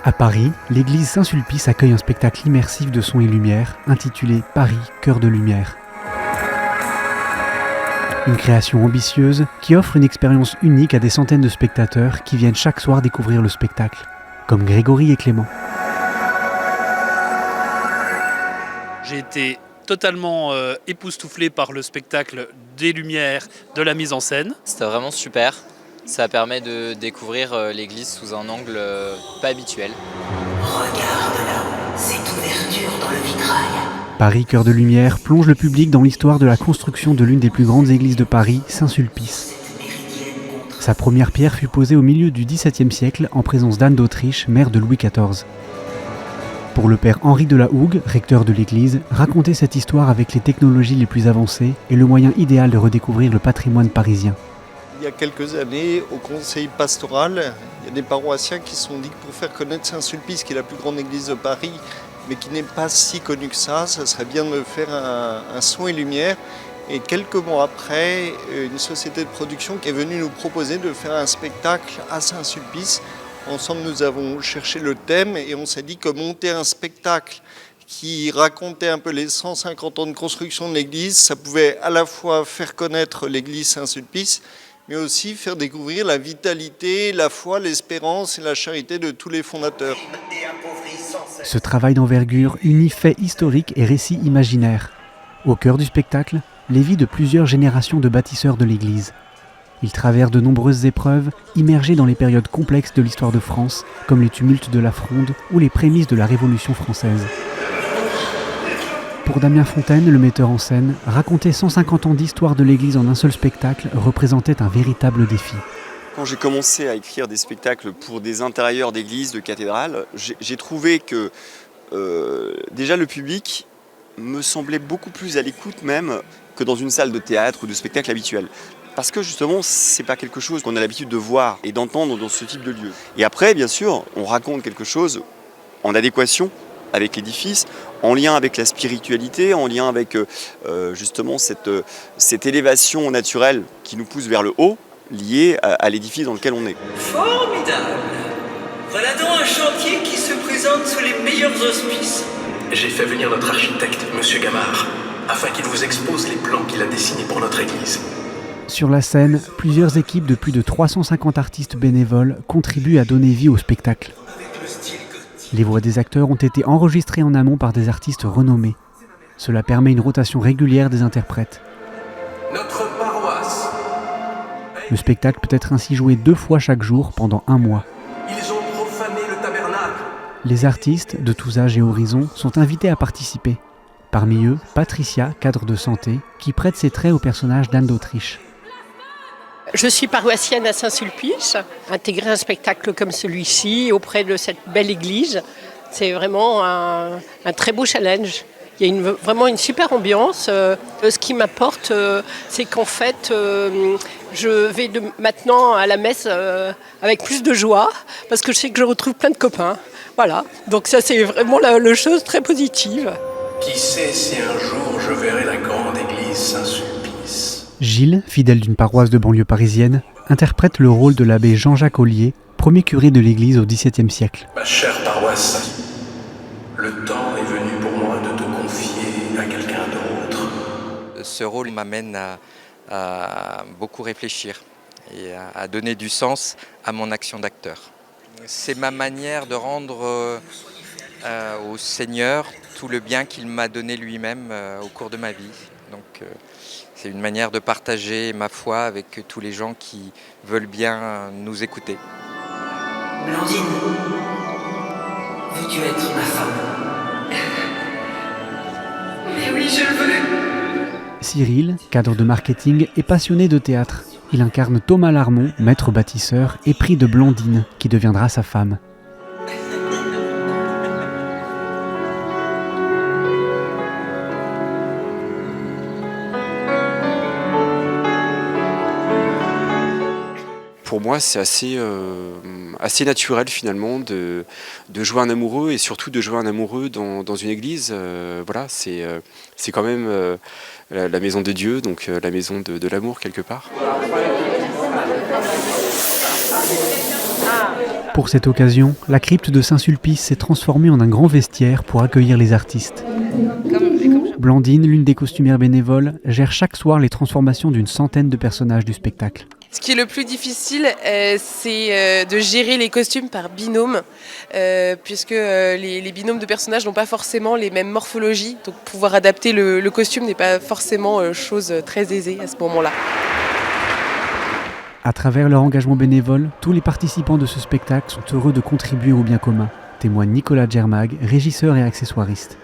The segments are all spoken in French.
À Paris, l'église Saint-Sulpice accueille un spectacle immersif de son et lumière intitulé Paris, cœur de lumière. Une création ambitieuse qui offre une expérience unique à des centaines de spectateurs qui viennent chaque soir découvrir le spectacle, comme Grégory et Clément. J'ai été totalement époustouflé par le spectacle, des lumières, de la mise en scène. C'était vraiment super. Ça permet de découvrir l'église sous un angle pas habituel. Regarde là, cette ouverture dans le vitrail. Paris, cœur de lumière plonge le public dans l'histoire de la construction de l'une des plus grandes églises de Paris, Saint-Sulpice. Sa première pierre fut posée au milieu du XVIIe siècle en présence d'Anne d'Autriche, mère de Louis XIV. Pour le père Henri de la Hougue, recteur de l'église, raconter cette histoire avec les technologies les plus avancées est le moyen idéal de redécouvrir le patrimoine parisien. Il y a quelques années, au conseil pastoral, il y a des paroissiens qui se sont dit que pour faire connaître Saint-Sulpice, qui est la plus grande église de Paris, mais qui n'est pas si connue que ça serait bien de faire un son et lumière. Et quelques mois après, une société de production qui est venue nous proposer de faire un spectacle à Saint-Sulpice. Ensemble, nous avons cherché le thème et on s'est dit que monter un spectacle qui racontait un peu les 150 ans de construction de l'église, ça pouvait à la fois faire connaître l'église Saint-Sulpice, mais aussi faire découvrir la vitalité, la foi, l'espérance et la charité de tous les fondateurs. Ce travail d'envergure unit faits historiques et récits imaginaires. Au cœur du spectacle, les vies de plusieurs générations de bâtisseurs de l'Église. Ils traversent de nombreuses épreuves, immergés dans les périodes complexes de l'histoire de France, comme les tumultes de la Fronde ou les prémices de la Révolution française. Pour Damien Fontaine, le metteur en scène, raconter 150 ans d'histoire de l'Église en un seul spectacle représentait un véritable défi. Quand j'ai commencé à écrire des spectacles pour des intérieurs d'églises, de cathédrales, j'ai trouvé que déjà le public me semblait beaucoup plus à l'écoute même que dans une salle de théâtre ou de spectacle habituel. Parce que justement, c'est pas quelque chose qu'on a l'habitude de voir et d'entendre dans ce type de lieu. Et après, bien sûr, on raconte quelque chose en adéquation avec l'édifice, en lien avec la spiritualité, en lien avec justement cette élévation naturelle qui nous pousse vers le haut, liée à l'édifice dans lequel on est. Formidable! Voilà donc un chantier qui se présente sous les meilleurs auspices. J'ai fait venir notre architecte, M. Gamard, afin qu'il vous expose les plans qu'il a dessinés pour notre église. Sur la scène, plusieurs équipes de plus de 350 artistes bénévoles contribuent à donner vie au spectacle. Les voix des acteurs ont été enregistrées en amont par des artistes renommés. Cela permet une rotation régulière des interprètes. Notre paroisse. Le spectacle peut être ainsi joué 2 fois chaque jour pendant 1 mois. Ils ont profané le tabernacle. Les artistes, de tous âges et horizons, sont invités à participer. Parmi eux, Patricia, cadre de santé, qui prête ses traits au personnage d'Anne d'Autriche. Je suis paroissienne à Saint-Sulpice. Intégrer un spectacle comme celui-ci auprès de cette belle église, c'est vraiment un très beau challenge. Il y a vraiment une super ambiance. Ce qui m'apporte, c'est qu'en fait, je vais maintenant à la messe avec plus de joie, parce que je sais que je retrouve plein de copains. Voilà, donc ça c'est vraiment la chose très positive. Qui sait si un jour je verrai la grande église Saint-Sulpice. Gilles, fidèle d'une paroisse de banlieue parisienne, interprète le rôle de l'abbé Jean-Jacques Ollier, premier curé de l'église au XVIIe siècle. Ma chère paroisse, le temps est venu pour moi de te confier à quelqu'un d'autre. Ce rôle m'amène à beaucoup réfléchir et à donner du sens à mon action d'acteur. C'est ma manière de rendre au Seigneur tout le bien qu'il m'a donné lui-même au cours de ma vie. Donc c'est une manière de partager ma foi avec tous les gens qui veulent bien nous écouter. Blandine, veux-tu être ma femme? Mais oui, je le veux. Cyril, cadre de marketing, est passionné de théâtre. Il incarne Thomas Larmont, maître bâtisseur, épris de Blandine, qui deviendra sa femme. Pour moi, c'est assez naturel finalement de jouer un amoureux et surtout de jouer un amoureux dans une église. Voilà, c'est quand même la maison de Dieu, donc la maison de l'amour quelque part. Pour cette occasion, la crypte de Saint-Sulpice s'est transformée en un grand vestiaire pour accueillir les artistes. Blandine, l'une des costumières bénévoles, gère chaque soir les transformations d'une centaine de personnages du spectacle. Ce qui est le plus difficile, c'est de gérer les costumes par binôme, puisque les binômes de personnages n'ont pas forcément les mêmes morphologies. Donc pouvoir adapter le costume n'est pas forcément chose très aisée à ce moment-là. À travers leur engagement bénévole, tous les participants de ce spectacle sont heureux de contribuer au bien commun, témoigne Nicolas Germag, régisseur et accessoiriste.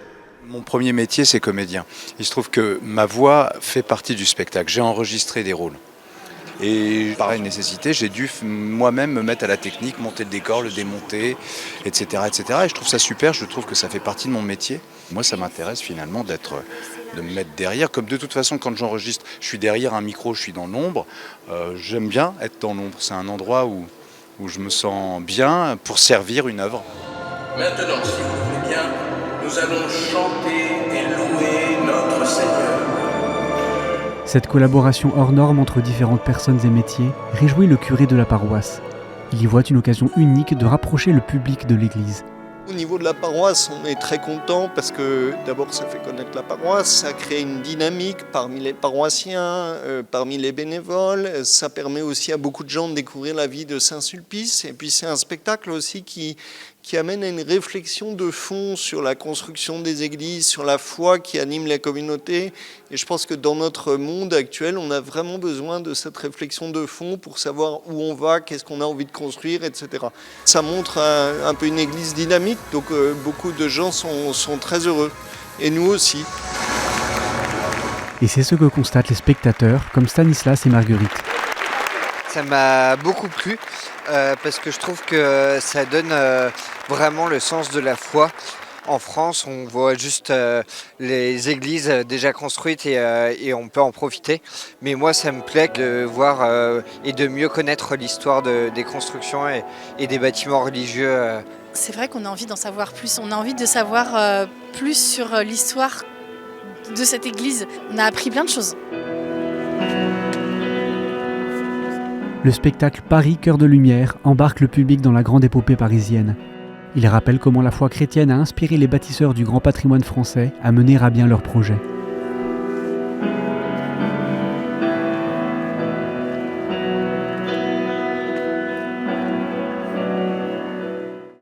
Mon premier métier, c'est comédien. Il se trouve que ma voix fait partie du spectacle. J'ai enregistré des rôles. Et pareil, nécessité, j'ai dû moi-même me mettre à la technique, monter le décor, le démonter, etc., etc. Et je trouve ça super, je trouve que ça fait partie de mon métier. Moi, ça m'intéresse finalement de me mettre derrière. Comme de toute façon, quand j'enregistre, je suis derrière un micro, je suis dans l'ombre. J'aime bien être dans l'ombre. C'est un endroit où je me sens bien pour servir une œuvre. Maintenant, si vous voulez bien, nous allons chanter et louer notre Seigneur. Cette collaboration hors norme entre différentes personnes et métiers réjouit le curé de la paroisse. Il y voit une occasion unique de rapprocher le public de l'église. Au niveau de la paroisse, on est très content parce que d'abord ça fait connaître la paroisse, ça crée une dynamique parmi les paroissiens, parmi les bénévoles, ça permet aussi à beaucoup de gens de découvrir la vie de Saint-Sulpice et puis c'est un spectacle aussi qui amène à une réflexion de fond sur la construction des églises, sur la foi qui anime la communauté. Et je pense que dans notre monde actuel, on a vraiment besoin de cette réflexion de fond pour savoir où on va, qu'est-ce qu'on a envie de construire, etc. Ça montre un peu une église dynamique, donc beaucoup de gens sont très heureux. Et nous aussi. Et c'est ce que constatent les spectateurs, comme Stanislas et Marguerite. Ça m'a beaucoup plu parce que je trouve que ça donne vraiment le sens de la foi. En France, on voit juste les églises déjà construites et on peut en profiter. Mais moi, ça me plaît de voir et de mieux connaître l'histoire des constructions et des bâtiments religieux. C'est vrai qu'on a envie d'en savoir plus. On a envie de savoir plus sur l'histoire de cette église. On a appris plein de choses. Le spectacle Paris, cœur de lumière embarque le public dans la grande épopée parisienne. Il rappelle comment la foi chrétienne a inspiré les bâtisseurs du grand patrimoine français à mener à bien leurs projets.